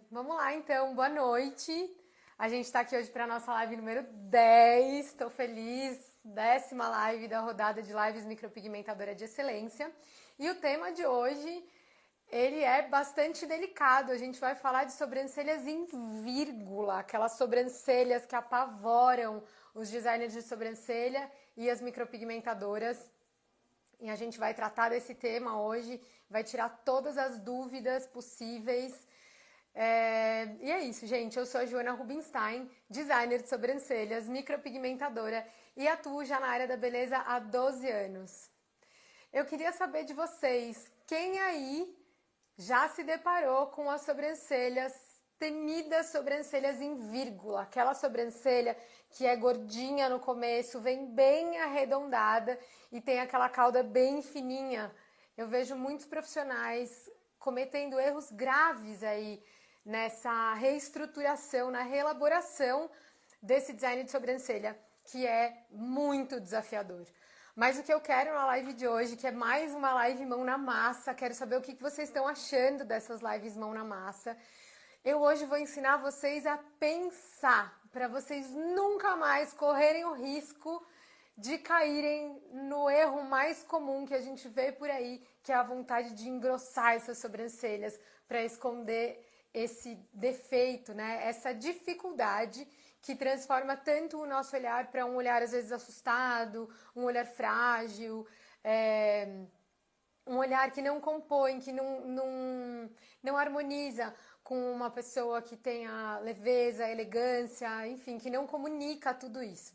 Vamos lá então, boa noite. A gente está aqui hoje para a nossa live número 10. Estou feliz, 10ª live da rodada de lives micropigmentadora de excelência. E o tema de hoje, ele é bastante delicado. A gente vai falar de sobrancelhas em vírgula, aquelas sobrancelhas que apavoram os designers de sobrancelha e as micropigmentadoras. E a gente vai tratar desse tema hoje, vai tirar todas as dúvidas possíveis. E é isso, gente. Eu sou a Joana Rubinstein, designer de sobrancelhas, micropigmentadora e atuo já na área da beleza há 12 anos. Eu queria saber de vocês, quem aí já se deparou com as sobrancelhas, temidas sobrancelhas em vírgula, aquela sobrancelha que é gordinha no começo, vem bem arredondada e tem aquela cauda bem fininha. Eu vejo muitos profissionais cometendo erros graves aí nessa reestruturação, na reelaboração desse design de sobrancelha, que é muito desafiador. Mas o que eu quero na live de hoje, que é mais uma live mão na massa, quero saber o que vocês estão achando dessas lives mão na massa. Eu hoje vou ensinar vocês a pensar, para vocês nunca mais correrem o risco de caírem no erro mais comum que a gente vê por aí, que é a vontade de engrossar essas sobrancelhas para esconder esse defeito, né? Essa dificuldade que transforma tanto o nosso olhar para um olhar às vezes assustado, um olhar frágil, um olhar que não compõe, que não harmoniza com uma pessoa que tenha leveza, elegância, enfim, que não comunica tudo isso.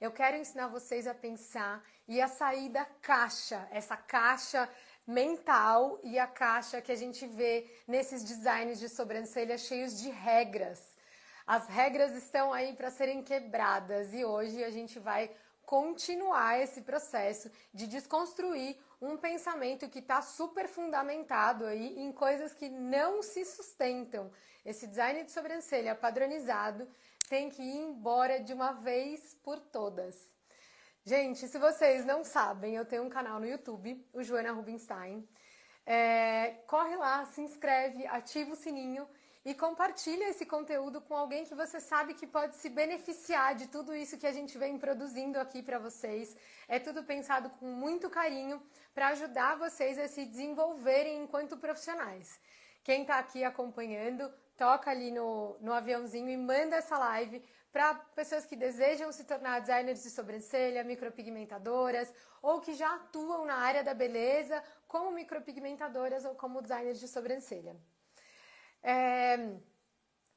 Eu quero ensinar vocês a pensar e a sair da caixa, essa caixa mental e a caixa que a gente vê nesses designs de sobrancelha cheios de regras. As regras estão aí para serem quebradas e hoje a gente vai continuar esse processo de desconstruir um pensamento que está super fundamentado aí em coisas que não se sustentam. Esse design de sobrancelha padronizado tem que ir embora de uma vez por todas. Gente, se vocês não sabem, eu tenho um canal no YouTube, o Joana Rubinstein. Corre lá, se inscreve, ativa o sininho e compartilha esse conteúdo com alguém que você sabe que pode se beneficiar de tudo isso que a gente vem produzindo aqui para vocês. É tudo pensado com muito carinho para ajudar vocês a se desenvolverem enquanto profissionais. Quem está aqui acompanhando, toca ali no aviãozinho e manda essa live para pessoas que desejam se tornar designers de sobrancelha, micropigmentadoras, ou que já atuam na área da beleza como micropigmentadoras ou como designers de sobrancelha.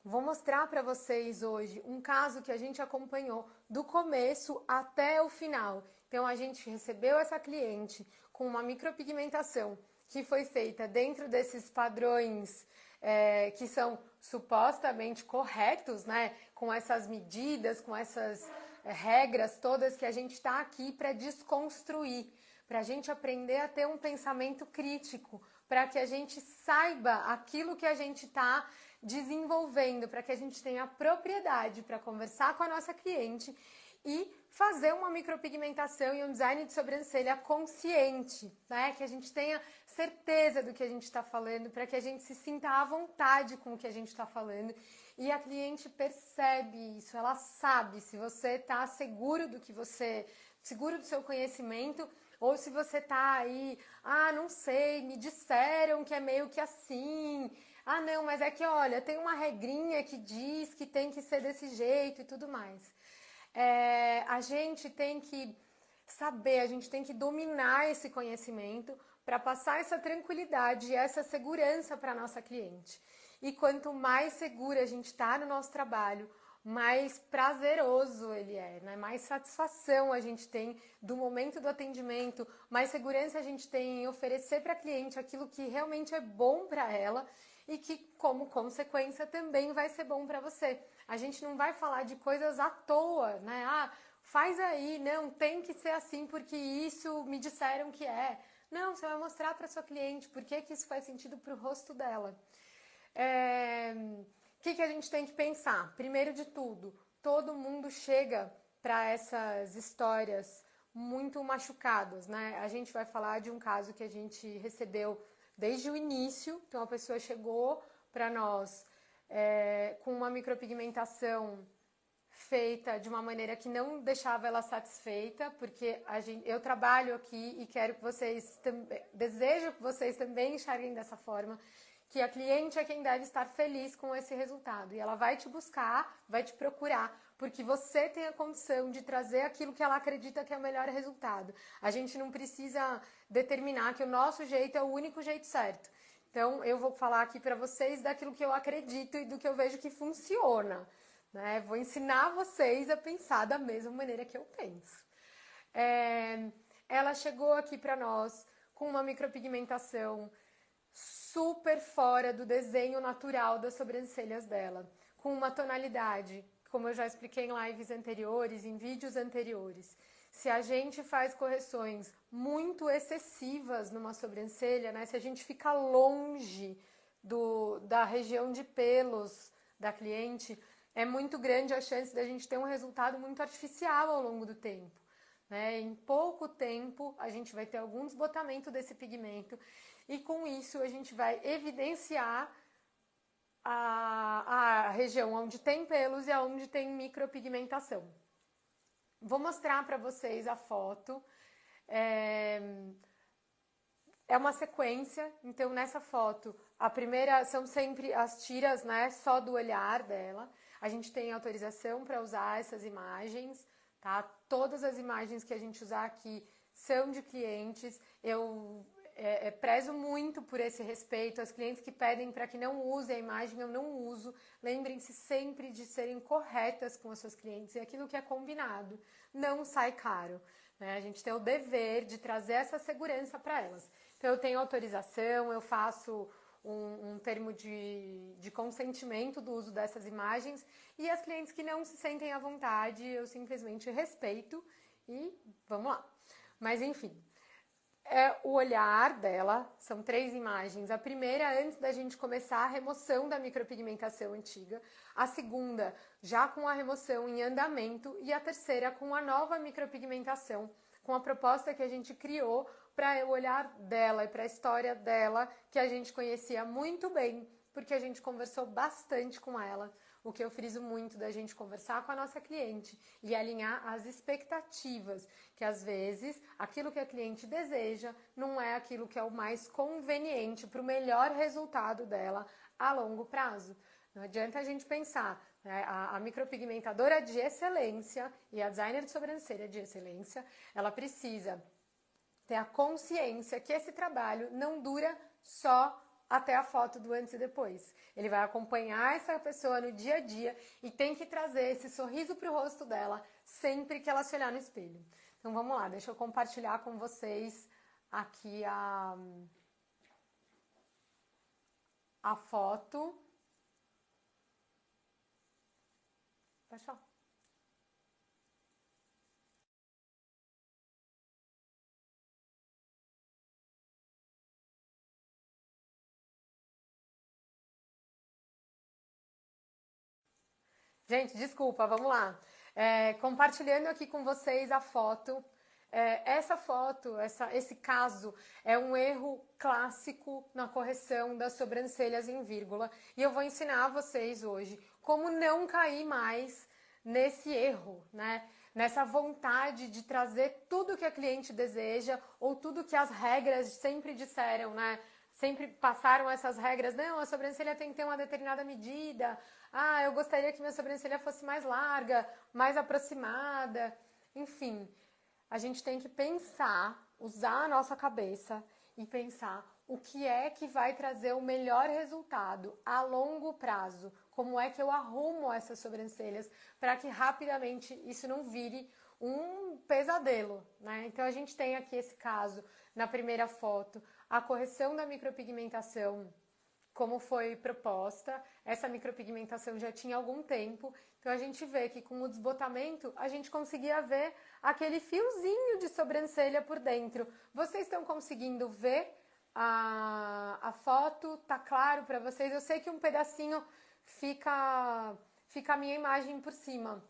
Vou mostrar para vocês hoje um caso que a gente acompanhou do começo até o final. Então, a gente recebeu essa cliente com uma micropigmentação que foi feita dentro desses padrões que são supostamente corretos, né? Com essas medidas, com essas regras todas que a gente está aqui para desconstruir, para a gente aprender a ter um pensamento crítico, para que a gente saiba aquilo que a gente está desenvolvendo, para que a gente tenha propriedade para conversar com a nossa cliente e fazer uma micropigmentação e um design de sobrancelha consciente, né? Que a gente tenha certeza do que a gente está falando, para que a gente se sinta à vontade com o que a gente está falando. E a cliente percebe isso, ela sabe se você está seguro seguro do seu conhecimento, ou se você tá aí, não sei, me disseram que é meio que assim. Não, mas é que olha, tem uma regrinha que diz que tem que ser desse jeito e tudo mais. A gente tem que saber, a gente tem que dominar esse conhecimento para passar essa tranquilidade e essa segurança para a nossa cliente. E quanto mais segura a gente está no nosso trabalho, mais prazeroso ele é, né? Mais satisfação a gente tem do momento do atendimento, mais segurança a gente tem em oferecer para a cliente aquilo que realmente é bom para ela e que, como consequência, também vai ser bom para você. A gente não vai falar de coisas à toa, né? Faz aí, não, tem que ser assim porque isso me disseram que é. Não, você vai mostrar para sua cliente por que isso faz sentido para o rosto dela. O que a gente tem que pensar? Primeiro de tudo, todo mundo chega para essas histórias muito machucados, né? A gente vai falar de um caso que a gente recebeu desde o início. Então, a pessoa chegou para nós com uma micropigmentação feita de uma maneira que não deixava ela satisfeita, porque eu trabalho aqui e quero que vocês também, desejo que vocês também enxerguem dessa forma, que a cliente é quem deve estar feliz com esse resultado. E ela vai te buscar, vai te procurar, porque você tem a condição de trazer aquilo que ela acredita que é o melhor resultado. A gente não precisa determinar que o nosso jeito é o único jeito certo. Então, eu vou falar aqui para vocês daquilo que eu acredito e do que eu vejo que funciona. Né? Vou ensinar vocês a pensar da mesma maneira que eu penso. Ela chegou aqui para nós com uma micropigmentação super fora do desenho natural das sobrancelhas dela, com uma tonalidade, como eu já expliquei em lives anteriores, em vídeos anteriores. Se a gente faz correções muito excessivas numa sobrancelha, né, se a gente fica longe da região de pelos da cliente, é muito grande a chance da gente ter um resultado muito artificial ao longo do tempo. Né? Em pouco tempo, a gente vai ter algum desbotamento desse pigmento e com isso a gente vai evidenciar a região onde tem pelos e onde tem micropigmentação. Vou mostrar para vocês a foto. É uma sequência, então nessa foto, a primeira são sempre as tiras, né, só do olhar dela. A gente tem autorização para usar essas imagens, tá? Todas as imagens que a gente usar aqui são de clientes. Eu prezo muito por esse respeito. As clientes que pedem para que não use a imagem, eu não uso. Lembrem-se sempre de serem corretas com as suas clientes. E aquilo que é combinado não sai caro. Né? A gente tem o dever de trazer essa segurança para elas. Então, eu tenho autorização, eu faço um termo de consentimento do uso dessas imagens e as clientes que não se sentem à vontade, eu simplesmente respeito e vamos lá. Mas, enfim, o olhar dela, são 3 imagens. A primeira, antes da gente começar a remoção da micropigmentação antiga. A segunda, já com a remoção em andamento. E a terceira, com a nova micropigmentação, com a proposta que a gente criou para o olhar dela e para a história dela, que a gente conhecia muito bem, porque a gente conversou bastante com ela. O que eu friso muito da gente conversar com a nossa cliente e alinhar as expectativas, que às vezes aquilo que a cliente deseja não é aquilo que é o mais conveniente para o melhor resultado dela a longo prazo. Não adianta a gente pensar, né? A micropigmentadora de excelência e a designer de sobrancelha de excelência, ela precisa ter a consciência que esse trabalho não dura só até a foto do antes e depois. Ele vai acompanhar essa pessoa no dia a dia e tem que trazer esse sorriso para o rosto dela sempre que ela se olhar no espelho. Então vamos lá, deixa eu compartilhar com vocês aqui a foto. Pode falar. Gente, desculpa, vamos lá. Compartilhando aqui com vocês a foto. Essa foto, esse caso, é um erro clássico na correção das sobrancelhas em vírgula. E eu vou ensinar a vocês hoje como não cair mais nesse erro, né? Nessa vontade de trazer tudo que a cliente deseja ou tudo que as regras sempre disseram, né? Sempre passaram essas regras. Não, a sobrancelha tem que ter uma determinada medida. Ah, eu gostaria que minha sobrancelha fosse mais larga, mais aproximada. Enfim, a gente tem que pensar, usar a nossa cabeça e pensar o que é que vai trazer o melhor resultado a longo prazo. Como é que eu arrumo essas sobrancelhas para que rapidamente isso não vire um pesadelo, né? Então a gente tem aqui esse caso na primeira foto, a correção da micropigmentação como foi proposta. Essa micropigmentação já tinha algum tempo, então a gente vê que com o desbotamento a gente conseguia ver aquele fiozinho de sobrancelha por dentro. Vocês estão conseguindo ver a foto? Tá claro para vocês? Eu sei que um pedacinho fica a minha imagem por cima,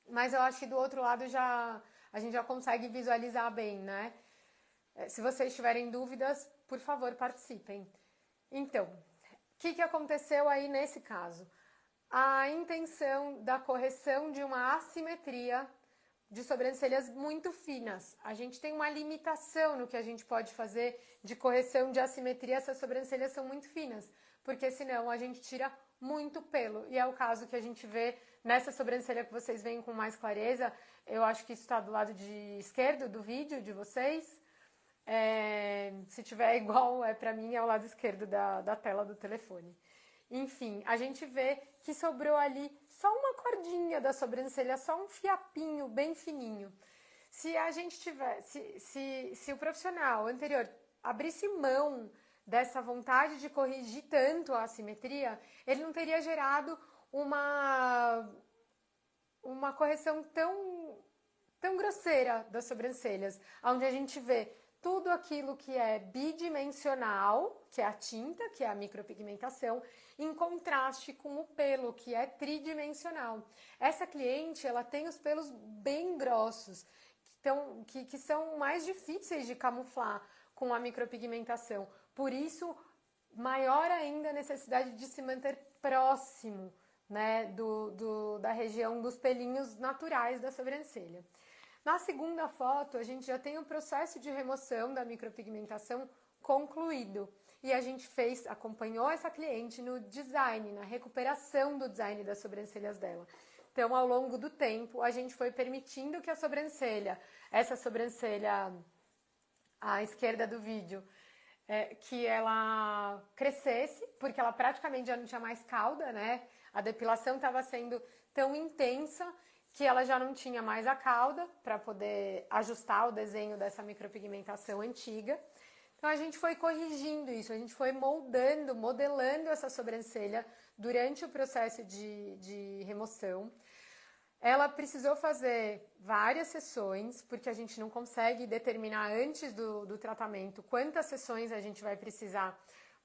mas eu acho que do outro lado a gente já consegue visualizar bem, né? Se vocês tiverem dúvidas, por favor, participem. Então, que aconteceu aí nesse caso? A intenção da correção de uma assimetria de sobrancelhas muito finas. A gente tem uma limitação no que a gente pode fazer de correção de assimetria, essas sobrancelhas são muito finas, porque senão a gente tira muito pelo. E é o caso que a gente vê nessa sobrancelha que vocês veem com mais clareza. Eu acho que isso está do lado esquerdo do vídeo de vocês. Se tiver igual, para mim, é o lado esquerdo da tela do telefone. Enfim, a gente vê que sobrou ali só uma cordinha da sobrancelha, só um fiapinho bem fininho. Se a gente tivesse, se o profissional anterior abrisse mão dessa vontade de corrigir tanto a assimetria, ele não teria gerado uma correção tão grosseira das sobrancelhas, onde a gente vê tudo aquilo que é bidimensional, que é a tinta, que é a micropigmentação, em contraste com o pelo, que é tridimensional. Essa cliente, ela tem os pelos bem grossos, que são mais difíceis de camuflar com a micropigmentação. Por isso, maior ainda a necessidade de se manter próximo, né, da região dos pelinhos naturais da sobrancelha. Na segunda foto, a gente já tem o processo de remoção da micropigmentação concluído. E a gente acompanhou essa cliente no design, na recuperação do design das sobrancelhas dela. Então, ao longo do tempo, a gente foi permitindo que essa sobrancelha à esquerda do vídeo, que ela crescesse, porque ela praticamente já não tinha mais cauda, né? A depilação estava sendo tão intensa que ela já não tinha mais a cauda para poder ajustar o desenho dessa micropigmentação antiga. Então a gente foi corrigindo isso, a gente foi modelando essa sobrancelha durante o processo de remoção. Ela precisou fazer várias sessões, porque a gente não consegue determinar antes do tratamento quantas sessões a gente vai precisar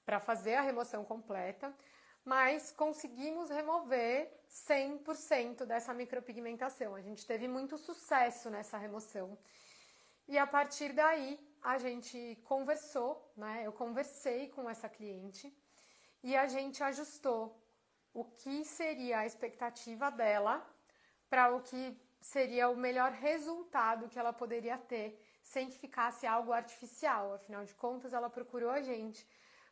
para fazer a remoção completa, mas conseguimos remover 100% dessa micropigmentação. A gente teve muito sucesso nessa remoção. E a partir daí, a gente conversou, né? Eu conversei com essa cliente e a gente ajustou o que seria a expectativa dela para o que seria o melhor resultado que ela poderia ter, sem que ficasse algo artificial. Afinal de contas, ela procurou a gente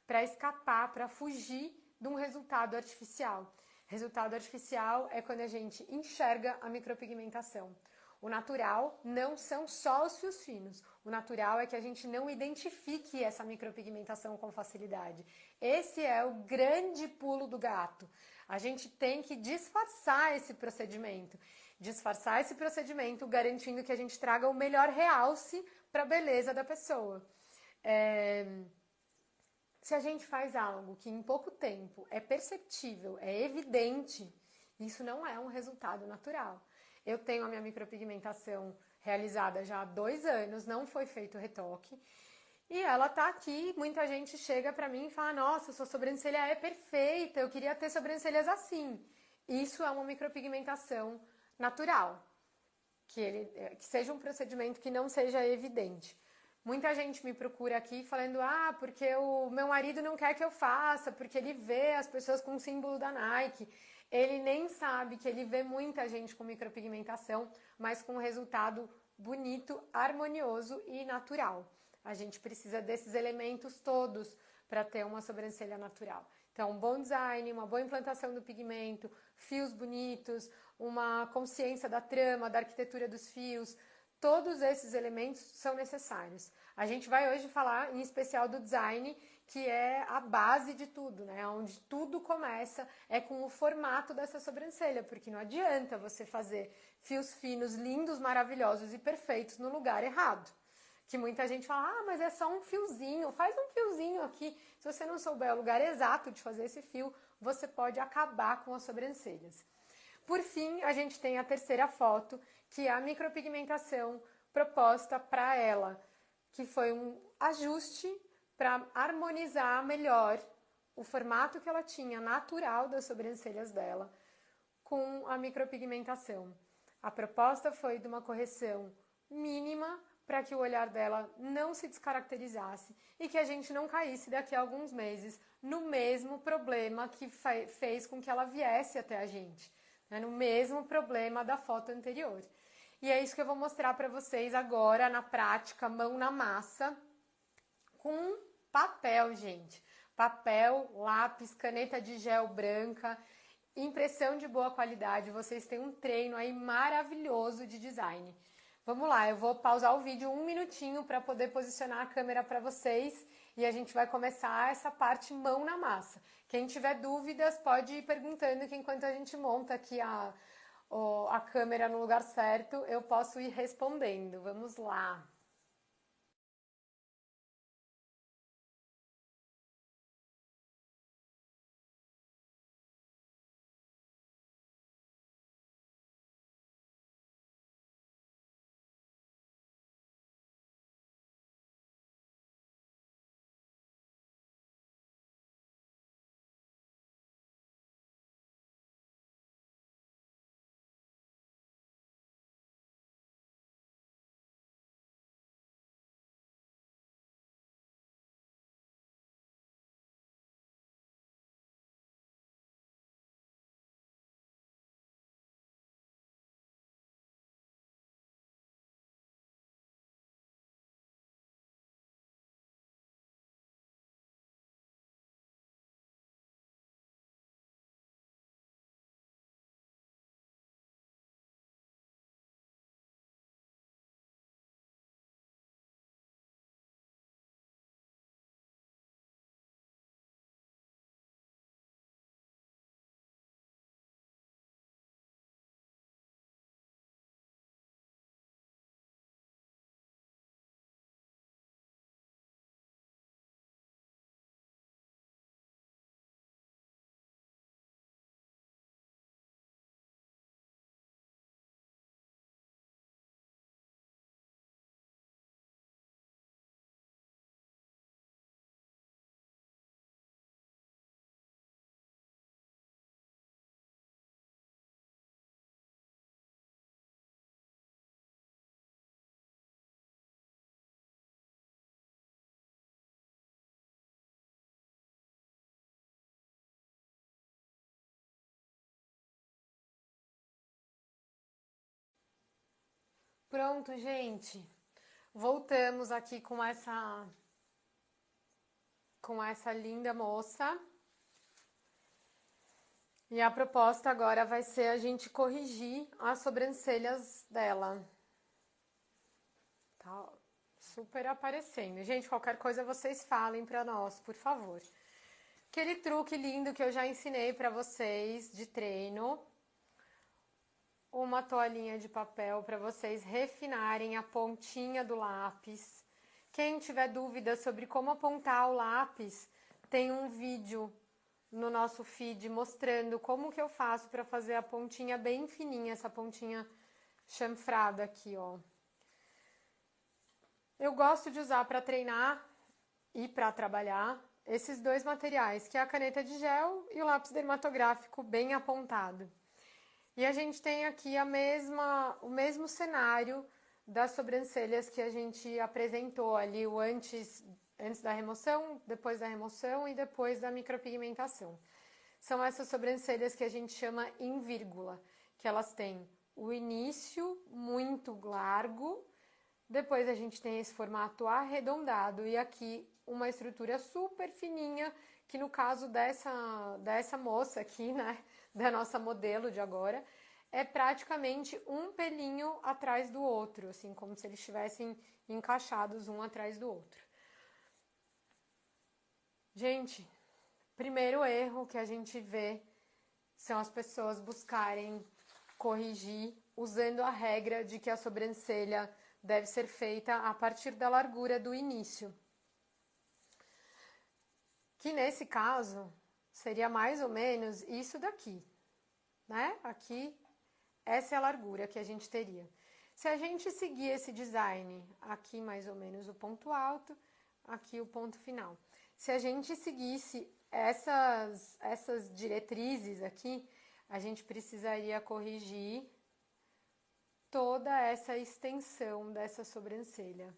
para escapar, para fugir de um resultado artificial. Resultado artificial é quando a gente enxerga a micropigmentação. O natural não são só os fios finos. O natural é que a gente não identifique essa micropigmentação com facilidade. Esse é o grande pulo do gato. A gente tem que disfarçar esse procedimento. Disfarçar esse procedimento garantindo que a gente traga o melhor realce para a beleza da pessoa. Se a gente faz algo que em pouco tempo é perceptível, é evidente, isso não é um resultado natural. Eu tenho a minha micropigmentação realizada já há 2 anos, não foi feito retoque. E ela tá aqui, muita gente chega pra mim e fala: nossa, sua sobrancelha é perfeita, eu queria ter sobrancelhas assim. Isso é uma micropigmentação natural, que seja um procedimento que não seja evidente. Muita gente me procura aqui falando: porque o meu marido não quer que eu faça, porque ele vê as pessoas com o símbolo da Nike. Ele nem sabe que ele vê muita gente com micropigmentação, mas com um resultado bonito, harmonioso e natural. A gente precisa desses elementos todos para ter uma sobrancelha natural. Então, um bom design, uma boa implantação do pigmento, fios bonitos, uma consciência da trama, da arquitetura dos fios, todos esses elementos são necessários. A gente vai hoje falar em especial do design, que é a base de tudo, né? Onde tudo começa é com o formato dessa sobrancelha, porque não adianta você fazer fios finos, lindos, maravilhosos e perfeitos no lugar errado. Que muita gente fala: mas é só um fiozinho, faz um fiozinho aqui. Se você não souber o lugar exato de fazer esse fio, você pode acabar com as sobrancelhas. Por fim, a gente tem a terceira foto, que é a micropigmentação proposta para ela, que foi um ajuste para harmonizar melhor o formato que ela tinha natural das sobrancelhas dela com a micropigmentação. A proposta foi de uma correção mínima para que o olhar dela não se descaracterizasse e que a gente não caísse daqui a alguns meses no mesmo problema que fez com que ela viesse até a gente, né? No mesmo problema da foto anterior. E é isso que eu vou mostrar para vocês agora na prática, mão na massa, com papel, gente. Papel, lápis, caneta de gel branca, impressão de boa qualidade. Vocês têm um treino aí maravilhoso de design. Vamos lá, eu vou pausar o vídeo um minutinho para poder posicionar a câmera para vocês e a gente vai começar essa parte mão na massa. Quem tiver dúvidas pode ir perguntando que enquanto a gente monta aqui a câmera no lugar certo, eu posso ir respondendo. Vamos lá. Pronto, gente. Voltamos aqui com essa linda moça. E a proposta agora vai ser a gente corrigir as sobrancelhas dela. Tá super aparecendo. Gente, qualquer coisa vocês falem pra nós, por favor. Aquele truque lindo que eu já ensinei pra vocês de treino. Uma toalhinha de papel para vocês refinarem a pontinha do lápis. Quem tiver dúvida sobre como apontar o lápis, tem um vídeo no nosso feed mostrando como que eu faço para fazer a pontinha bem fininha, essa pontinha chanfrada aqui, ó. Eu gosto de usar para treinar e para trabalhar esses dois materiais, que é a caneta de gel e o lápis dermatográfico bem apontado. E a gente tem aqui o mesmo cenário das sobrancelhas que a gente apresentou ali, o antes da remoção, depois da remoção e depois da micropigmentação. São essas sobrancelhas que a gente chama em vírgula, que elas têm o início muito largo, depois a gente tem esse formato arredondado e aqui uma estrutura super fininha, que no caso dessa moça aqui, né, da nossa modelo de agora, é praticamente um pelinho atrás do outro, assim, como se eles estivessem encaixados um atrás do outro. Gente, primeiro erro que a gente vê são as pessoas buscarem corrigir usando a regra de que a sobrancelha deve ser feita a partir da largura do início. Que nesse caso seria mais ou menos isso daqui, né? Aqui, essa é a largura que a gente teria. Se a gente seguir esse design, aqui mais ou menos o ponto alto, aqui o ponto final. Se a gente seguisse essas diretrizes aqui, a gente precisaria corrigir toda essa extensão dessa sobrancelha.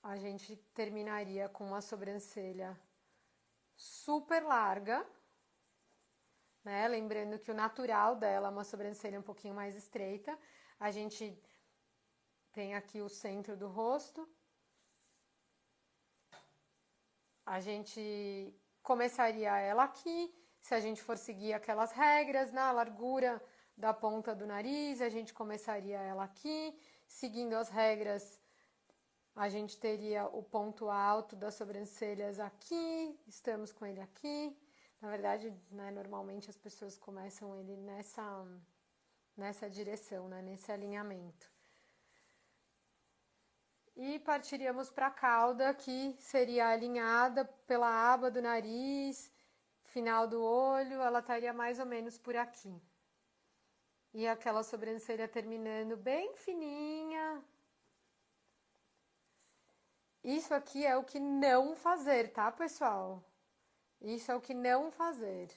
A gente terminaria com uma sobrancelha super larga, né? Lembrando que o natural dela é uma sobrancelha um pouquinho mais estreita. A gente tem aqui o centro do rosto. A gente começaria ela aqui, se a gente for seguir aquelas regras, na largura da ponta do nariz, a gente começaria ela aqui, seguindo as regras, a gente teria o ponto alto das sobrancelhas aqui, estamos com ele aqui. Na verdade, né, normalmente as pessoas começam ele nessa direção, né, nesse alinhamento. E partiríamos para a cauda, que seria alinhada pela aba do nariz, final do olho, ela estaria mais ou menos por aqui. E aquela sobrancelha terminando bem fininha. Isso aqui é o que não fazer, tá, pessoal? Isso é o que não fazer.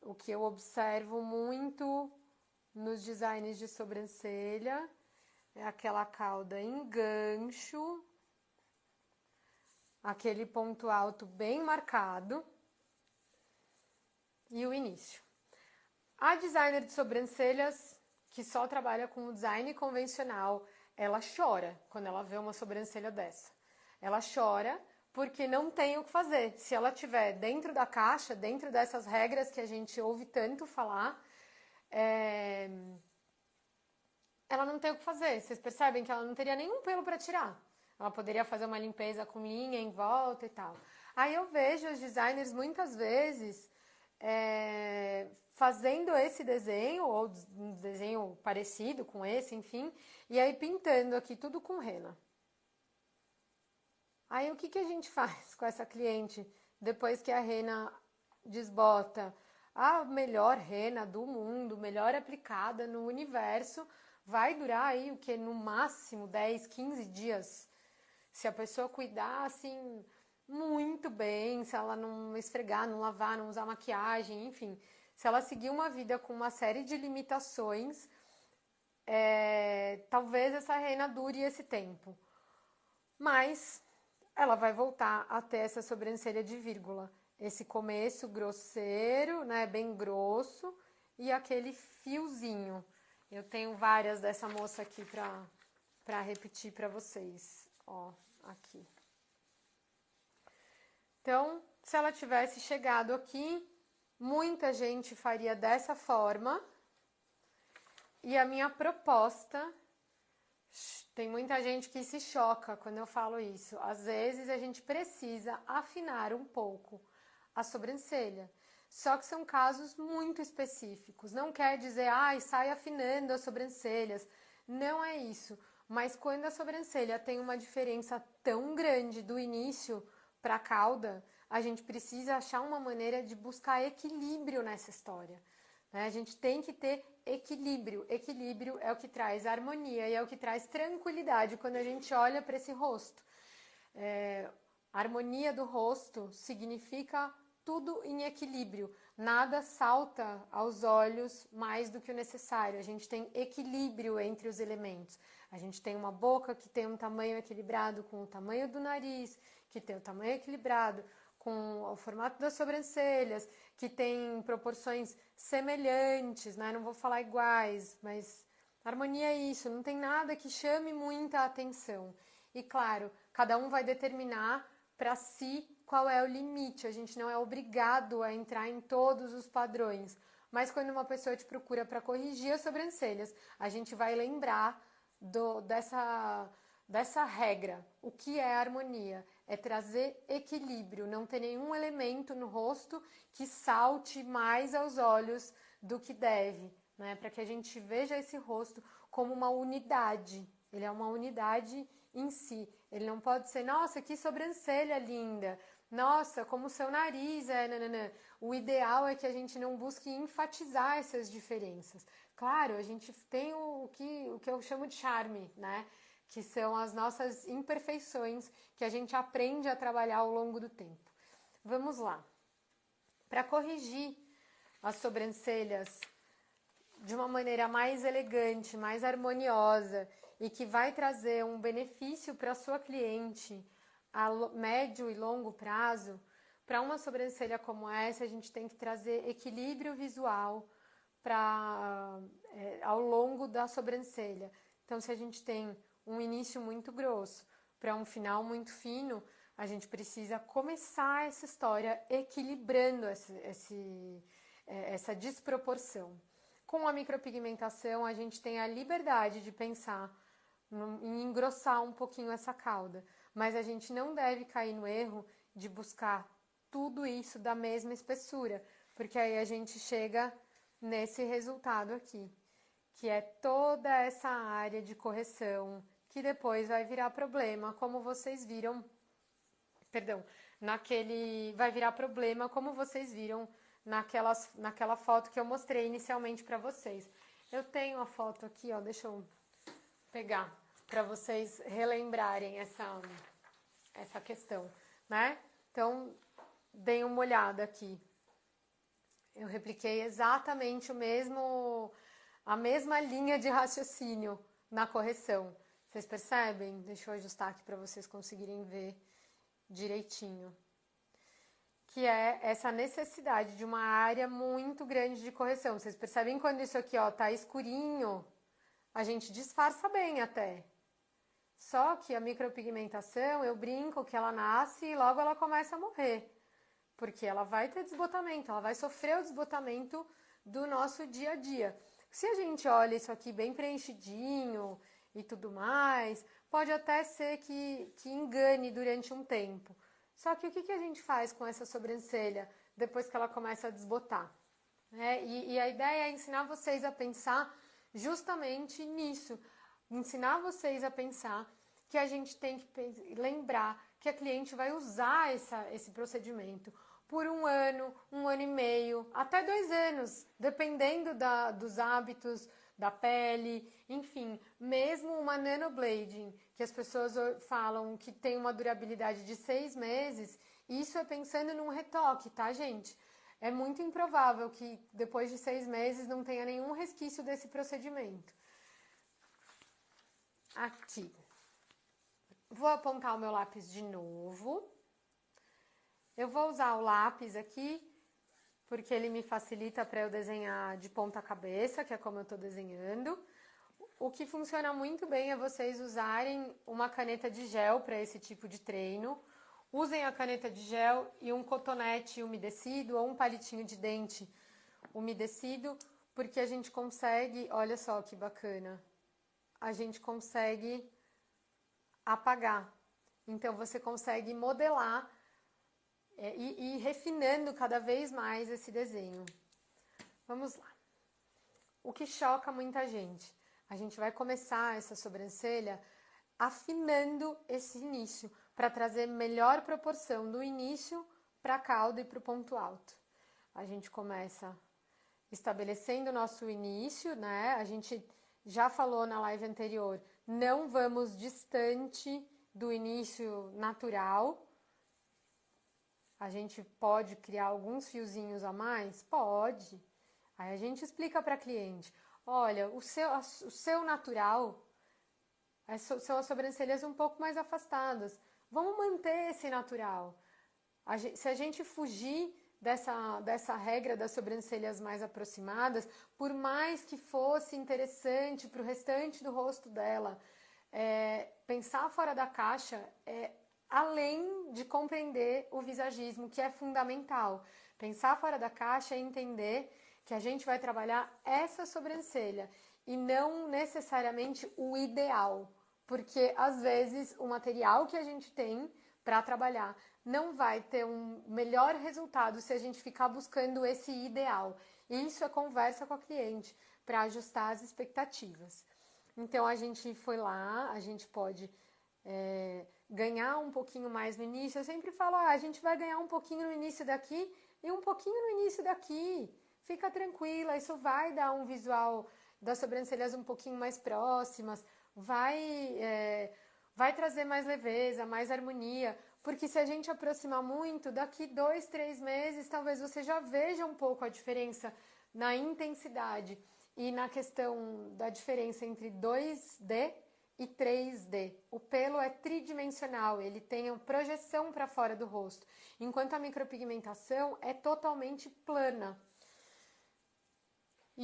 O que eu observo muito nos designs de sobrancelha é aquela cauda em gancho, aquele ponto alto bem marcado e o início. A designer de sobrancelhas que só trabalha com o design convencional, ela chora quando ela vê uma sobrancelha dessa. Ela chora porque não tem o que fazer. Se ela estiver dentro da caixa, dentro dessas regras que a gente ouve tanto falar, ela não tem o que fazer. Vocês percebem que ela não teria nenhum pelo para tirar. Ela poderia fazer uma limpeza com linha em volta e tal. Aí eu vejo os designers muitas vezes fazendo esse desenho, ou um desenho parecido com esse, enfim, e aí pintando aqui tudo com rena. Aí o que a gente faz com essa cliente depois que a rena desbota? A melhor rena do mundo, melhor aplicada no universo, vai durar aí o que? No máximo 10, 15 dias. Se a pessoa cuidar assim muito bem, se ela não esfregar, não lavar, não usar maquiagem, enfim. Se ela seguir uma vida com uma série de limitações, talvez essa rena dure esse tempo. Mas ela vai voltar a ter essa sobrancelha de vírgula. Esse começo grosseiro, né, bem grosso, e aquele fiozinho. Eu tenho várias dessa moça aqui pra repetir pra vocês. Ó, aqui. Então, se ela tivesse chegado aqui, muita gente faria dessa forma. E a minha proposta... Tem muita gente que se choca quando eu falo isso. Às vezes a gente precisa afinar um pouco a sobrancelha. Só que são casos muito específicos. Não quer dizer, sai afinando as sobrancelhas. Não é isso. Mas quando a sobrancelha tem uma diferença tão grande do início para a cauda, a gente precisa achar uma maneira de buscar equilíbrio nessa história. A gente tem que ter equilíbrio. Equilíbrio é o que traz harmonia e é o que traz tranquilidade quando a gente olha para esse rosto. A harmonia do rosto significa tudo em equilíbrio. Nada salta aos olhos mais do que o necessário. A gente tem equilíbrio entre os elementos. A gente tem uma boca que tem um tamanho equilibrado com o tamanho do nariz, que tem o tamanho equilibrado com o formato das sobrancelhas, que tem proporções semelhantes, né? Não vou falar iguais, mas harmonia é isso, não tem nada que chame muita atenção. E claro, cada um vai determinar para si qual é o limite, a gente não é obrigado a entrar em todos os padrões, mas quando uma pessoa te procura para corrigir as sobrancelhas, a gente vai lembrar dessa regra. O que é harmonia? É trazer equilíbrio, não ter nenhum elemento no rosto que salte mais aos olhos do que deve, né? Para que a gente veja esse rosto como uma unidade. Ele é uma unidade em si. Ele não pode ser, nossa, que sobrancelha linda, nossa, como o seu nariz é... Nanana. O ideal é que a gente não busque enfatizar essas diferenças. Claro, a gente tem o que eu chamo de charme, né? Que são as nossas imperfeições que a gente aprende a trabalhar ao longo do tempo. Vamos lá. para corrigir as sobrancelhas de uma maneira mais elegante, mais harmoniosa e que vai trazer um benefício para a sua cliente a médio e longo prazo, para uma sobrancelha como essa, a gente tem que trazer equilíbrio visual ao longo da sobrancelha. Então, se a gente tem um início muito grosso para um final muito fino, a gente precisa começar essa história equilibrando essa desproporção. Com a micropigmentação, a gente tem a liberdade de pensar em engrossar um pouquinho essa cauda, mas a gente não deve cair no erro de buscar tudo isso da mesma espessura, porque aí a gente chega nesse resultado aqui, que é toda essa área de correção, que depois vai virar problema, como vocês viram, vai virar problema, como vocês viram naquela foto que eu mostrei inicialmente para vocês. Eu tenho a foto aqui, ó, deixa eu pegar para vocês relembrarem essa questão, né? Então, deem uma olhada aqui. Eu repliquei exatamente a mesma linha de raciocínio na correção. Vocês percebem? Deixa eu ajustar aqui para vocês conseguirem ver direitinho. Que é essa necessidade de uma área muito grande de correção. Vocês percebem quando isso aqui, ó, tá escurinho? A gente disfarça bem até. Só que a micropigmentação, eu brinco que ela nasce e logo ela começa a morrer. Porque ela vai ter desbotamento, ela vai sofrer o desbotamento do nosso dia a dia. Se a gente olha isso aqui bem preenchidinho e tudo mais, pode até ser que engane durante um tempo. Só que o que a gente faz com essa sobrancelha depois que ela começa a desbotar? E a ideia é ensinar vocês a pensar justamente nisso. Ensinar vocês a pensar que a gente tem que lembrar que a cliente vai usar esse procedimento por um ano e meio, até 2 anos, dependendo dos hábitos, da pele, enfim. Mesmo uma nanoblading, que as pessoas falam que tem uma durabilidade de 6 meses, isso é pensando num retoque, tá, gente? É muito improvável que depois de 6 meses não tenha nenhum resquício desse procedimento. Aqui. Vou apontar o meu lápis de novo. Eu vou usar o lápis aqui, porque ele me facilita para eu desenhar de ponta cabeça, que é como eu estou desenhando. O que funciona muito bem é vocês usarem uma caneta de gel para esse tipo de treino. Usem a caneta de gel e um cotonete umedecido ou um palitinho de dente umedecido, porque a gente consegue, olha só que bacana, a gente consegue apagar. Então, você consegue modelar e ir refinando cada vez mais esse desenho. Vamos lá. O que choca muita gente? A gente vai começar essa sobrancelha afinando esse início, para trazer melhor proporção do início para a cauda e para o ponto alto. A gente começa estabelecendo o nosso início, né? A gente já falou na live anterior, não vamos distante do início natural. A gente pode criar alguns fiozinhos a mais? Pode. Aí a gente explica para a cliente, olha, o seu natural são as sobrancelhas um pouco mais afastadas. Vamos manter esse natural. Se a gente fugir dessa regra das sobrancelhas mais aproximadas, por mais que fosse interessante para o restante do rosto dela, pensar fora da caixa além de compreender o visagismo, que é fundamental. Pensar fora da caixa é entender que a gente vai trabalhar essa sobrancelha e não necessariamente o ideal, porque às vezes o material que a gente tem para trabalhar não vai ter um melhor resultado se a gente ficar buscando esse ideal. E isso é conversa com a cliente para ajustar as expectativas. Então a gente foi lá, a gente pode ganhar um pouquinho mais no início. Eu sempre falo, a gente vai ganhar um pouquinho no início daqui e um pouquinho no início daqui. Fica tranquila, isso vai dar um visual das sobrancelhas um pouquinho mais próximas, vai vai trazer mais leveza, mais harmonia, porque se a gente aproximar muito, daqui 2, 3 meses, talvez você já veja um pouco a diferença na intensidade e na questão da diferença entre 2D e 3D. O pelo é tridimensional, ele tem uma projeção para fora do rosto, enquanto a micropigmentação é totalmente plana.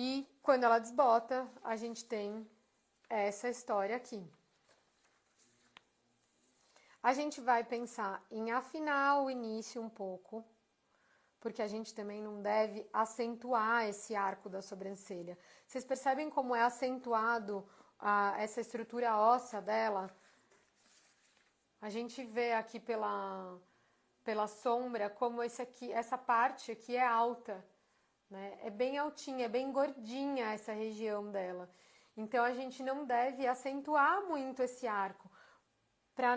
E quando ela desbota, a gente tem essa história aqui. A gente vai pensar em afinar o início um pouco, porque a gente também não deve acentuar esse arco da sobrancelha. Vocês percebem como é acentuado essa estrutura óssea dela? A gente vê aqui pela sombra como essa parte aqui é alta, né? É bem altinha, é bem gordinha essa região dela. Então a gente não deve acentuar muito esse arco, para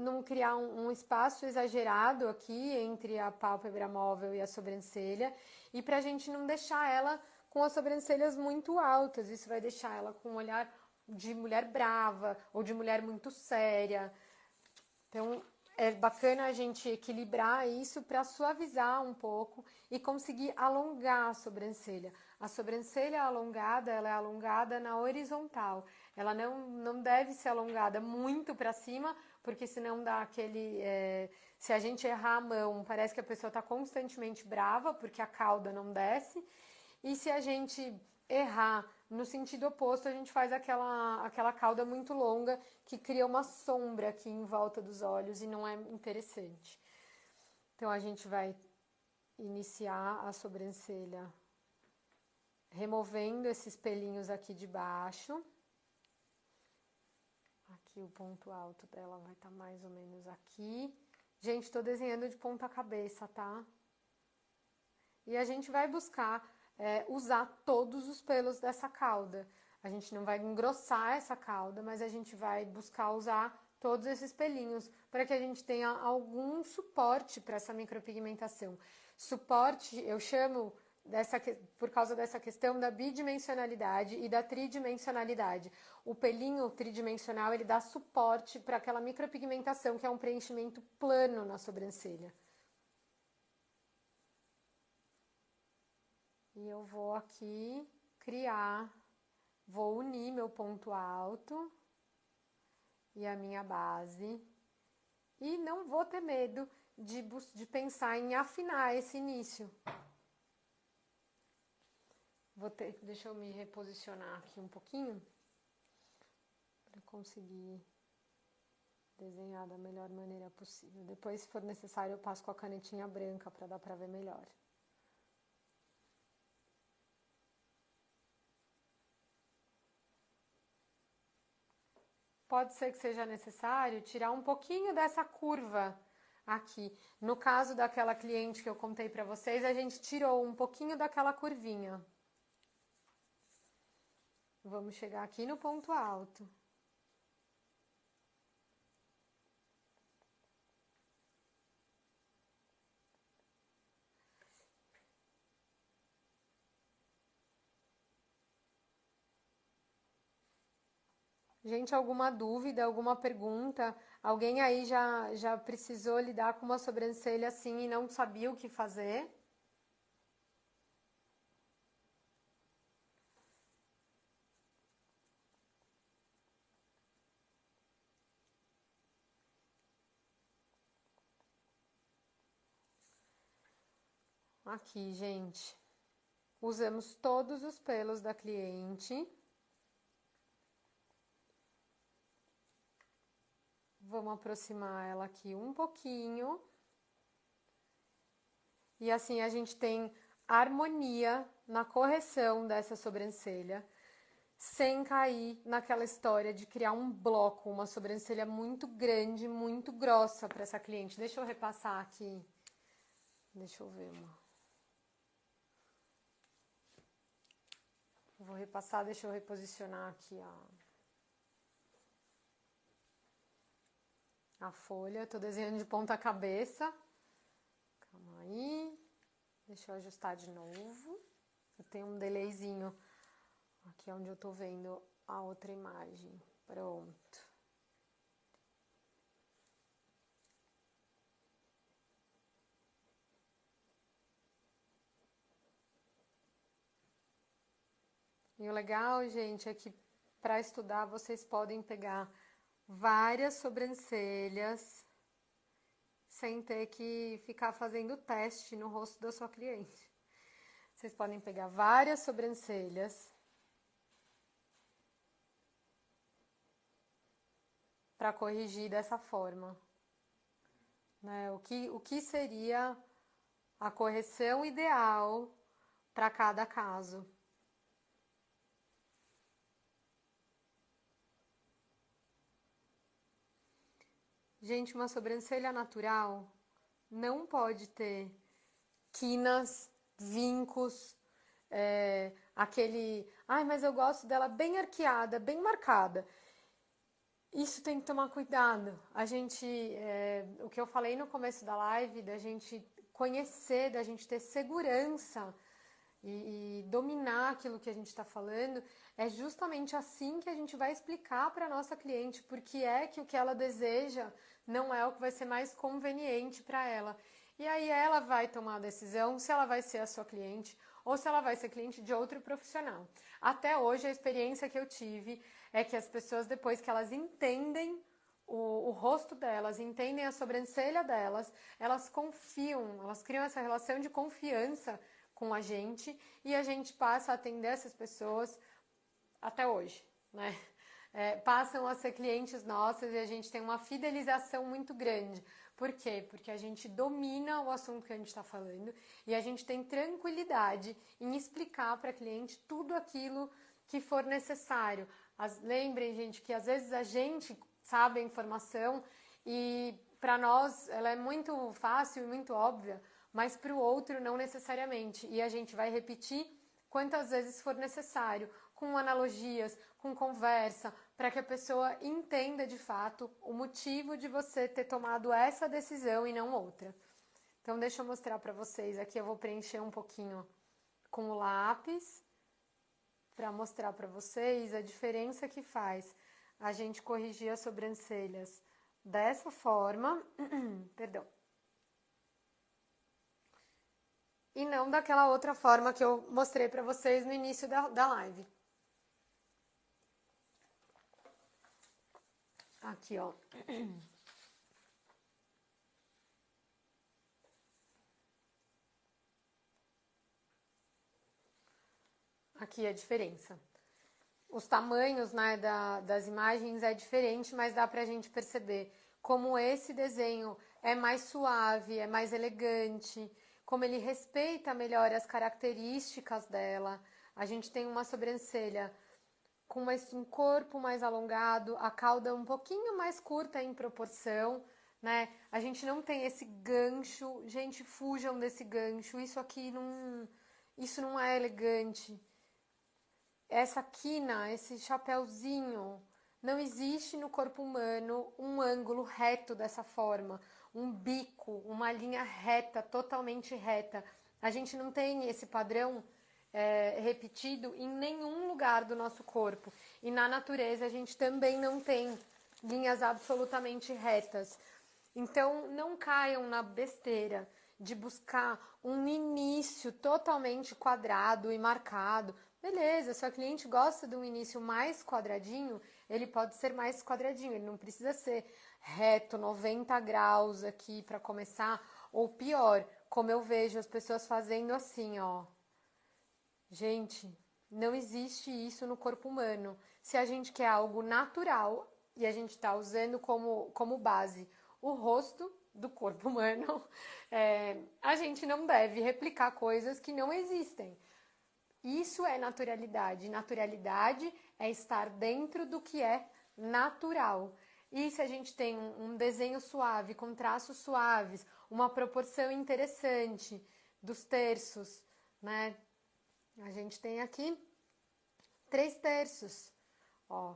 não criar um espaço exagerado aqui entre a pálpebra móvel e a sobrancelha, e para a gente não deixar ela com as sobrancelhas muito altas. Isso vai deixar ela com um olhar de mulher brava ou de mulher muito séria. Então é bacana a gente equilibrar isso para suavizar um pouco e conseguir alongar a sobrancelha. A sobrancelha alongada, ela é alongada na horizontal. Ela não deve ser alongada muito para cima, porque senão dá aquele... se a gente errar a mão, parece que a pessoa está constantemente brava, porque a cauda não desce. E se a gente errar no sentido oposto, a gente faz aquela cauda muito longa que cria uma sombra aqui em volta dos olhos e não é interessante. Então a gente vai iniciar a sobrancelha removendo esses pelinhos aqui de baixo. Aqui o ponto alto dela vai estar mais ou menos aqui. Gente, tô desenhando de ponta cabeça, tá? E a gente vai buscar usar todos os pelos dessa cauda. A gente não vai engrossar essa cauda, mas a gente vai buscar usar todos esses pelinhos para que a gente tenha algum suporte para essa micropigmentação. Suporte, eu chamo por causa dessa questão da bidimensionalidade e da tridimensionalidade. O pelinho tridimensional, ele dá suporte para aquela micropigmentação, que é um preenchimento plano na sobrancelha. E eu vou aqui vou unir meu ponto alto e a minha base. E não vou ter medo de pensar em afinar esse início. Deixa eu me reposicionar aqui um pouquinho para conseguir desenhar da melhor maneira possível. Depois, se for necessário, eu passo com a canetinha branca para dar para ver melhor. Pode ser que seja necessário tirar um pouquinho dessa curva aqui. No caso daquela cliente que eu contei para vocês, a gente tirou um pouquinho daquela curvinha. Vamos chegar aqui no ponto alto. Gente, alguma dúvida, alguma pergunta? Alguém aí já precisou lidar com uma sobrancelha assim e não sabia o que fazer? Aqui, gente. Usamos todos os pelos da cliente. Vamos aproximar ela aqui um pouquinho. E assim a gente tem harmonia na correção dessa sobrancelha, sem cair naquela história de criar um bloco, uma sobrancelha muito grande, muito grossa para essa cliente. Deixa eu repassar aqui. Deixa eu ver uma. Vou repassar, deixa eu reposicionar aqui a folha. Tô desenhando de ponta cabeça. Calma aí. Deixa eu ajustar de novo. Eu tenho um delayzinho aqui onde eu tô vendo a outra imagem. Pronto. E o legal, gente, é que para estudar vocês podem pegar várias sobrancelhas sem ter que ficar fazendo teste no rosto da sua cliente. Vocês podem pegar várias sobrancelhas para corrigir dessa forma, né? O que seria a correção ideal para cada caso? Gente, uma sobrancelha natural não pode ter quinas, vincos, aquele... Ai, mas eu gosto dela bem arqueada, bem marcada. Isso tem que tomar cuidado. A gente, o que eu falei no começo da live, da gente conhecer, da gente ter segurança e dominar aquilo que a gente está falando, é justamente assim que a gente vai explicar para a nossa cliente porque é que o que ela deseja não é o que vai ser mais conveniente para ela. E aí ela vai tomar a decisão se ela vai ser a sua cliente ou se ela vai ser cliente de outro profissional. Até hoje, a experiência que eu tive é que as pessoas, depois que elas entendem o rosto delas, entendem a sobrancelha delas, elas confiam, elas criam essa relação de confiança com a gente e a gente passa a atender essas pessoas até hoje, né? Passam a ser clientes nossas e a gente tem uma fidelização muito grande. Por quê? Porque a gente domina o assunto que a gente está falando e a gente tem tranquilidade em explicar para a cliente tudo aquilo que for necessário. Lembrem, gente, que às vezes a gente sabe a informação e para nós ela é muito fácil e muito óbvia, mas para o outro não necessariamente. E a gente vai repetir quantas vezes for necessário, com analogias, com conversa, para que a pessoa entenda de fato o motivo de você ter tomado essa decisão e não outra. Então, deixa eu mostrar para vocês. Aqui eu vou preencher um pouquinho com o lápis, para mostrar para vocês a diferença que faz a gente corrigir as sobrancelhas dessa forma, perdão, e não daquela outra forma que eu mostrei para vocês no início da live. Aqui, ó. Aqui a diferença. Os tamanhos, né, das imagens é diferente, mas dá pra gente perceber como esse desenho é mais suave, é mais elegante, como ele respeita melhor as características dela. A gente tem uma sobrancelha com um corpo mais alongado, a cauda um pouquinho mais curta em proporção, né? A gente não tem esse gancho, gente, fujam desse gancho, isso não é elegante. Essa quina, esse chapéuzinho, não existe no corpo humano um ângulo reto dessa forma, um bico, uma linha reta, totalmente reta. A gente não tem esse padrão repetido em nenhum lugar do nosso corpo. E na natureza a gente também não tem linhas absolutamente retas. Então não caiam na besteira de buscar um início totalmente quadrado e marcado. Beleza, se o cliente gosta de um início mais quadradinho, ele pode ser mais quadradinho, ele não precisa ser reto, 90 graus aqui para começar, ou pior, como eu vejo as pessoas fazendo assim, ó. Gente, não existe isso no corpo humano. Se a gente quer algo natural e a gente está usando como base o rosto do corpo humano, a gente não deve replicar coisas que não existem. Isso é naturalidade. Naturalidade é estar dentro do que é natural. E se a gente tem um desenho suave, com traços suaves, uma proporção interessante dos terços, né? A gente tem aqui 3 terços. Ó,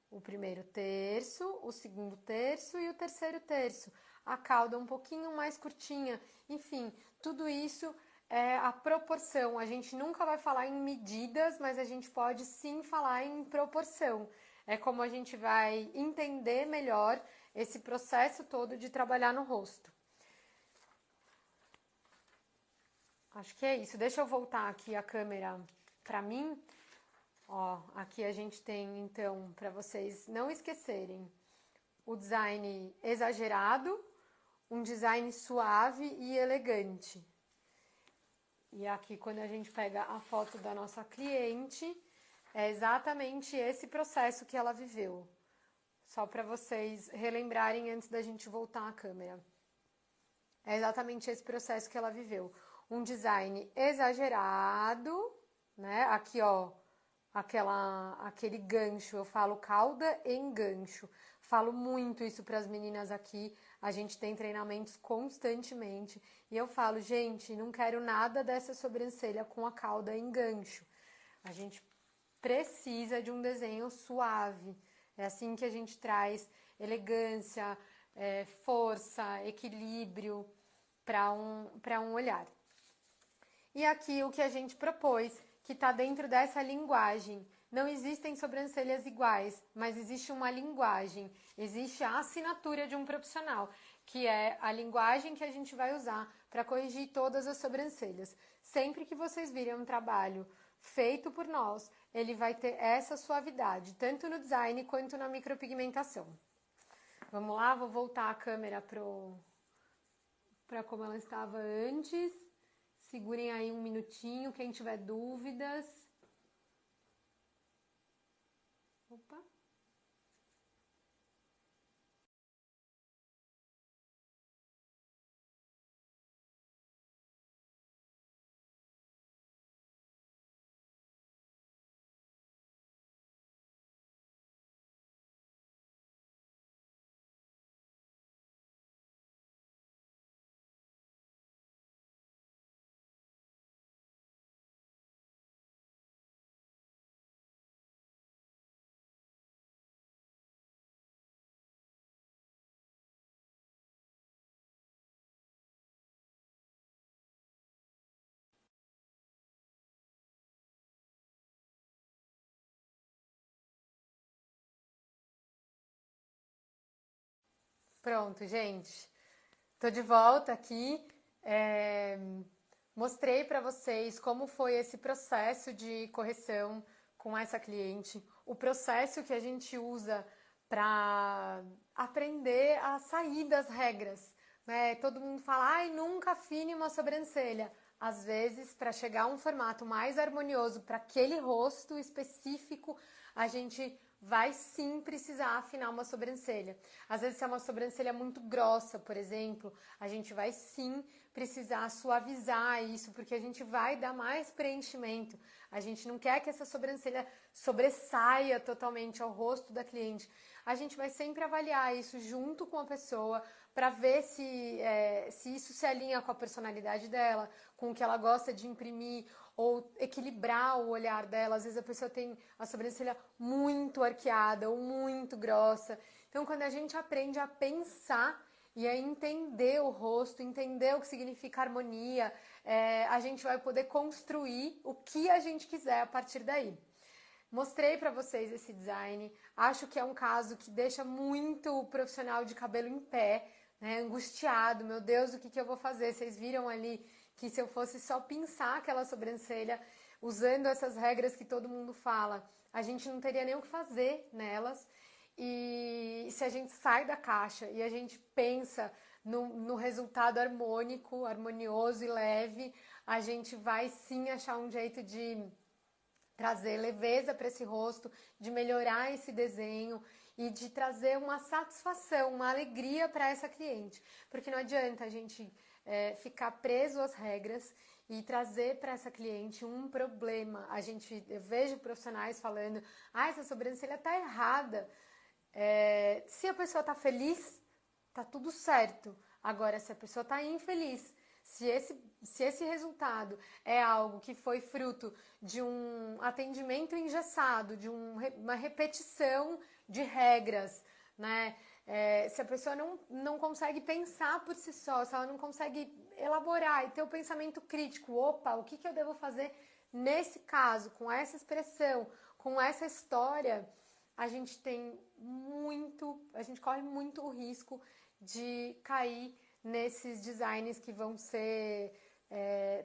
o primeiro terço, o segundo terço e o terceiro terço. A cauda um pouquinho mais curtinha. Enfim, tudo isso é a proporção. A gente nunca vai falar em medidas, mas a gente pode sim falar em proporção. É como a gente vai entender melhor esse processo todo de trabalhar no rosto. Acho que é isso. Deixa eu voltar aqui a câmera para mim. Ó, aqui a gente tem, então, para vocês não esquecerem, o design exagerado, um design suave e elegante. E aqui, quando a gente pega a foto da nossa cliente, é exatamente esse processo que ela viveu. Só para vocês relembrarem antes da gente voltar à câmera. É exatamente esse processo que ela viveu. Um design exagerado, né? Aqui, ó, aquele gancho, eu falo cauda em gancho. Falo muito isso para as meninas aqui. A gente tem treinamentos constantemente e eu falo, gente, não quero nada dessa sobrancelha com a cauda em gancho. A gente precisa de um desenho suave. É assim que a gente traz elegância, força, equilíbrio para um olhar. E aqui o que a gente propôs, que está dentro dessa linguagem. Não existem sobrancelhas iguais, mas existe uma linguagem, existe a assinatura de um profissional, que é a linguagem que a gente vai usar para corrigir todas as sobrancelhas. Sempre que vocês virem um trabalho feito por nós, ele vai ter essa suavidade, tanto no design quanto na micropigmentação. Vamos lá, vou voltar a câmera para como ela estava antes. Segurem aí um minutinho, quem tiver dúvidas. Opa. Pronto, gente. Tô de volta aqui. É, Mostrei para vocês como foi esse processo de correção com essa cliente, o processo que a gente usa para aprender a sair das regras, né? Todo mundo fala, ai, nunca afine uma sobrancelha. Às vezes, para chegar a um formato mais harmonioso para aquele rosto específico, a gente vai sim precisar afinar uma sobrancelha. Às vezes, se é uma sobrancelha muito grossa, por exemplo, a gente vai sim precisar suavizar isso, porque a gente vai dar mais preenchimento. A gente não quer que essa sobrancelha sobressaia totalmente ao rosto da cliente. A gente vai sempre avaliar isso junto com a pessoa para ver se isso se alinha com a personalidade dela, com o que ela gosta de imprimir, ou equilibrar o olhar dela. Às vezes a pessoa tem a sobrancelha muito arqueada ou muito grossa. Então, quando a gente aprende a pensar e a entender o rosto, entender o que significa harmonia, a gente vai poder construir o que a gente quiser a partir daí. Mostrei para vocês esse design, acho que é um caso que deixa muito o profissional de cabelo em pé, né, angustiado, meu Deus, o que eu vou fazer? Vocês viram ali que se eu fosse só pinçar aquela sobrancelha, usando essas regras que todo mundo fala, a gente não teria nem o que fazer nelas. E se a gente sai da caixa e a gente pensa no resultado harmônico, harmonioso e leve, a gente vai sim achar um jeito de trazer leveza para esse rosto, de melhorar esse desenho e de trazer uma satisfação, uma alegria para essa cliente. Porque não adianta a gente ficar preso às regras e trazer para essa cliente um problema. Eu vejo profissionais falando, essa sobrancelha tá errada. Se a pessoa tá feliz, tá tudo certo. Agora, se a pessoa tá infeliz, se esse resultado é algo que foi fruto de um atendimento engessado, de uma repetição de regras, né? Se a pessoa não consegue pensar por si só, se ela não consegue elaborar e ter o pensamento crítico, opa, o que eu devo fazer nesse caso, com essa expressão, com essa história, a gente corre muito o risco de cair nesses designs que vão ser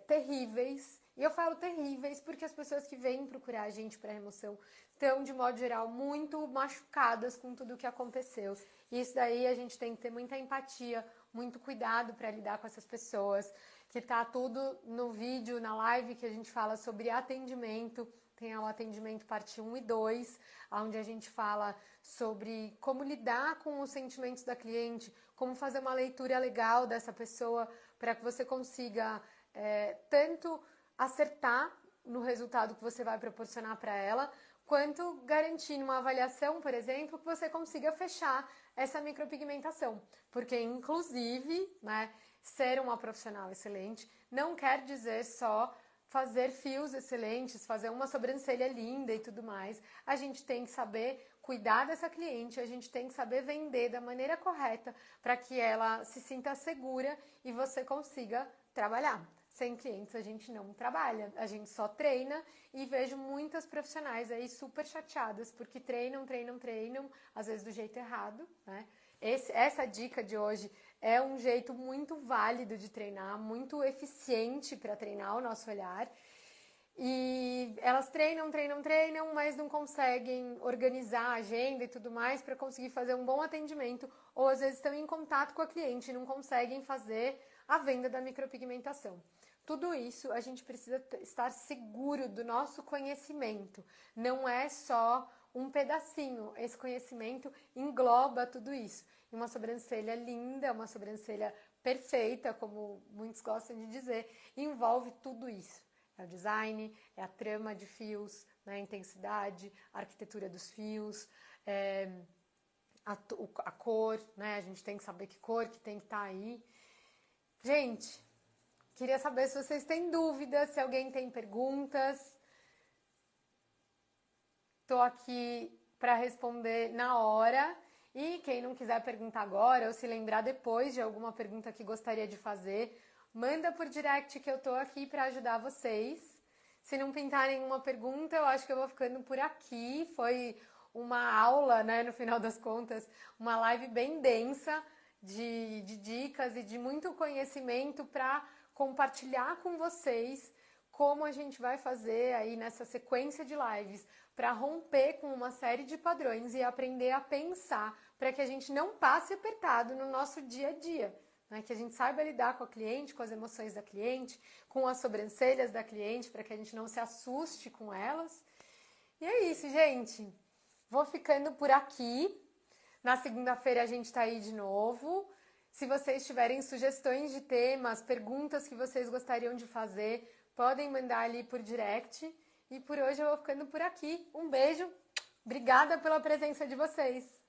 terríveis E eu falo terríveis porque as pessoas que vêm procurar a gente para remoção estão, de modo geral, muito machucadas com tudo o que aconteceu. E isso daí a gente tem que ter muita empatia, muito cuidado para lidar com essas pessoas, que tá tudo no vídeo, na live que a gente fala sobre atendimento. Tem o atendimento parte 1 e 2, onde a gente fala sobre como lidar com os sentimentos da cliente, como fazer uma leitura legal dessa pessoa para que você consiga tanto acertar no resultado que você vai proporcionar para ela, quanto garantir numa avaliação, por exemplo, que você consiga fechar essa micropigmentação. Porque, inclusive, né, ser uma profissional excelente não quer dizer só fazer fios excelentes, fazer uma sobrancelha linda e tudo mais. A gente tem que saber cuidar dessa cliente, a gente tem que saber vender da maneira correta para que ela se sinta segura e você consiga trabalhar. Sem clientes a gente não trabalha, a gente só treina e vejo muitas profissionais aí super chateadas porque treinam, às vezes do jeito errado, né? Essa dica de hoje é um jeito muito válido de treinar, muito eficiente para treinar o nosso olhar. E elas treinam, mas não conseguem organizar a agenda e tudo mais para conseguir fazer um bom atendimento, ou às vezes estão em contato com a cliente e não conseguem fazer a venda da micropigmentação. Tudo isso a gente precisa estar seguro do nosso conhecimento. Não é só um pedacinho. Esse conhecimento engloba tudo isso. E uma sobrancelha linda, uma sobrancelha perfeita, como muitos gostam de dizer, envolve tudo isso. É o design, é a trama de fios, né, a intensidade, a arquitetura dos fios, a cor, né? A gente tem que saber que cor que tem que estar aí. Gente, queria saber se vocês têm dúvidas, se alguém tem perguntas. Estou aqui para responder na hora. E quem não quiser perguntar agora ou se lembrar depois de alguma pergunta que gostaria de fazer, manda por direct que eu estou aqui para ajudar vocês. Se não pintar nenhuma pergunta, eu acho que eu vou ficando por aqui. Foi uma aula, né, no final das contas, uma live bem densa de dicas e de muito conhecimento para compartilhar com vocês como a gente vai fazer aí nessa sequência de lives para romper com uma série de padrões e aprender a pensar para que a gente não passe apertado no nosso dia a dia, né? Que a gente saiba lidar com a cliente, com as emoções da cliente, com as sobrancelhas da cliente, para que a gente não se assuste com elas. E é isso, gente. Vou ficando por aqui. Na segunda-feira a gente está aí de novo. Se vocês tiverem sugestões de temas, perguntas que vocês gostariam de fazer, podem mandar ali por direct. E por hoje eu vou ficando por aqui. Um beijo. Obrigada pela presença de vocês.